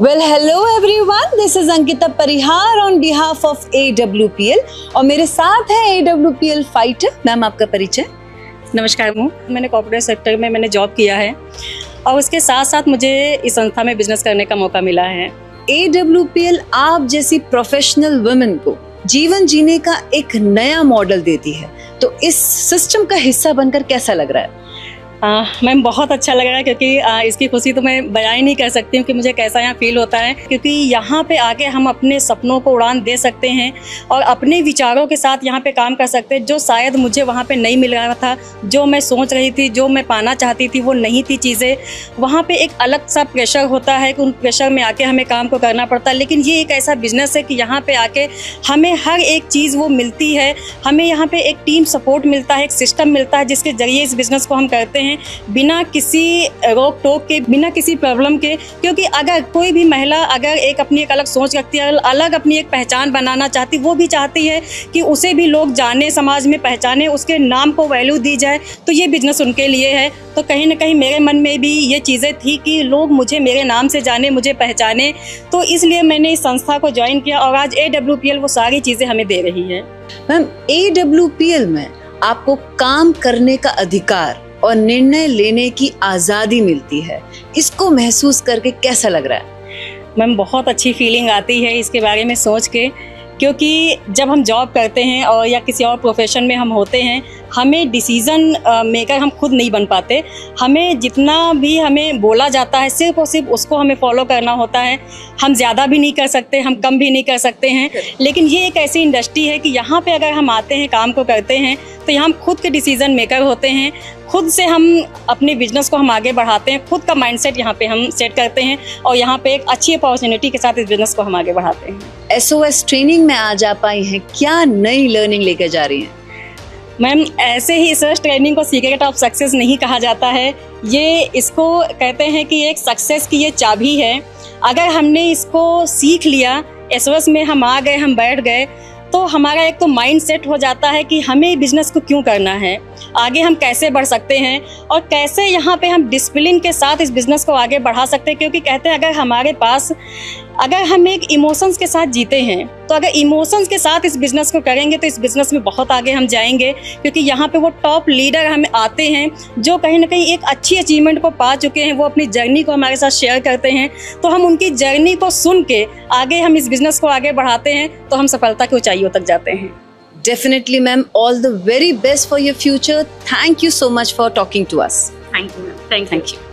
Well, hello everyone. This is Ankita Parihar on behalf of AWPL और मेरे साथ है AWPL फाइटर। मैम, आपका परिचय। नमस्कार मैंने कॉर्पोरेट सेक्टर में मैंने जॉब किया है और उसके साथ साथ मुझे इस संस्था में बिजनेस करने का मौका मिला है। AWPL आप जैसी प्रोफेशनल वुमेन को जीवन जीने का एक नया मॉडल देती है, तो इस सिस्टम का हिस्सा बनकर कैसा लग रहा है? मैम बहुत अच्छा लग रहा है क्योंकि इसकी खुशी तो मैं बयां ही नहीं कर सकती हूँ कि मुझे कैसा यहाँ फील होता है, क्योंकि यहाँ पे आके हम अपने सपनों को उड़ान दे सकते हैं और अपने विचारों के साथ यहाँ पे काम कर सकते हैं, जो शायद मुझे वहाँ पे नहीं मिल रहा था। जो मैं सोच रही थी, जो मैं पाना चाहती थी, वो नहीं थी चीज़ें। वहाँ पे एक अलग सा प्रेशर होता है कि उन प्रेशर में आके हमें काम को करना पड़ता है, लेकिन ये एक ऐसा बिजनेस है कि यहाँ पे आके हमें हर एक चीज़ वो मिलती है। हमें यहाँ पे एक टीम सपोर्ट मिलता है, एक सिस्टम मिलता है जिसके जरिए इस बिज़नेस को हम करते हैं बिना किसी रोक टोक के, बिना किसी प्रॉब्लम के। क्योंकि अगर कोई भी महिला अगर एक अपनी एक अलग सोच रखती है, अलग अपनी एक पहचान बनाना चाहती, वो भी चाहती है कि उसे भी लोग जाने, समाज में पहचाने, उसके नाम को वैल्यू दी जाए, तो ये बिजनेस उनके लिए है। तो कहीं ना कहीं मेरे मन में भी ये चीज़ें थी कि लोग मुझे मेरे नाम से जाने, मुझे पहचाने, तो इसलिए मैंने इस संस्था को ज्वाइन किया और आज AWPL वो सारी चीज़ें हमें दे रही है। मैम, AWPL में आपको काम करने का अधिकार और निर्णय लेने की आज़ादी मिलती है, इसको महसूस करके कैसा लग रहा है? मैम बहुत अच्छी फीलिंग आती है इसके बारे में सोच के, क्योंकि जब हम जॉब करते हैं और या किसी और प्रोफेशन में हम होते हैं, हमें डिसीज़न मेकर हम खुद नहीं बन पाते। हमें जितना भी हमें बोला जाता है सिर्फ और सिर्फ उसको हमें फॉलो करना होता है। हम ज़्यादा भी नहीं कर सकते, हम कम भी नहीं कर सकते हैं। लेकिन ये एक ऐसी इंडस्ट्री है कि यहाँ पे अगर हम आते हैं, काम को करते हैं, तो यहाँ हम खुद के डिसीज़न मेकर होते हैं। खुद से हम अपने बिजनेस को हम आगे बढ़ाते हैं, खुद का माइंडसेट यहाँ पे हम सेट करते हैं और यहाँ पे एक अच्छी अपॉर्चुनिटी के साथ इस बिजनेस को हम आगे बढ़ाते हैं। SOS ट्रेनिंग में आज आप आई हैं, क्या नई लर्निंग लेकर जा रही हैं? मैम ऐसे ही SOS ट्रेनिंग को सीक्रेट ऑफ सक्सेस नहीं कहा जाता है, ये इसको कहते हैं कि एक सक्सेस की ये चाबी है। अगर हमने इसको सीख लिया, SOS में हम आ गए, हम बैठ गए, तो हमारा एक तो माइंड सेट हो जाता है कि हमें बिजनेस को क्यों करना है, आगे हम कैसे बढ़ सकते हैं और कैसे यहाँ पे हम डिसिप्लिन के साथ इस बिज़नेस को आगे बढ़ा सकते हैं। क्योंकि कहते हैं अगर हमारे पास, अगर हम एक इमोशंस के साथ जीते हैं, तो अगर इमोशंस के साथ इस बिज़नेस को करेंगे तो इस बिज़नेस में बहुत आगे हम जाएंगे। क्योंकि यहाँ पे वो टॉप लीडर हमें आते हैं जो कहीं ना कहीं एक अच्छी अचीवमेंट को पा चुके हैं, वो अपनी जर्नी को हमारे साथ शेयर करते हैं, तो हम उनकी जर्नी को सुन के आगे हम इस बिज़नेस को आगे बढ़ाते हैं, तो हम सफलता की ऊंचाइयों तक जाते हैं। Definitely, ma'am. All the very best for your future. Thank you so much for talking to us. Thank you ma'am. Thank you.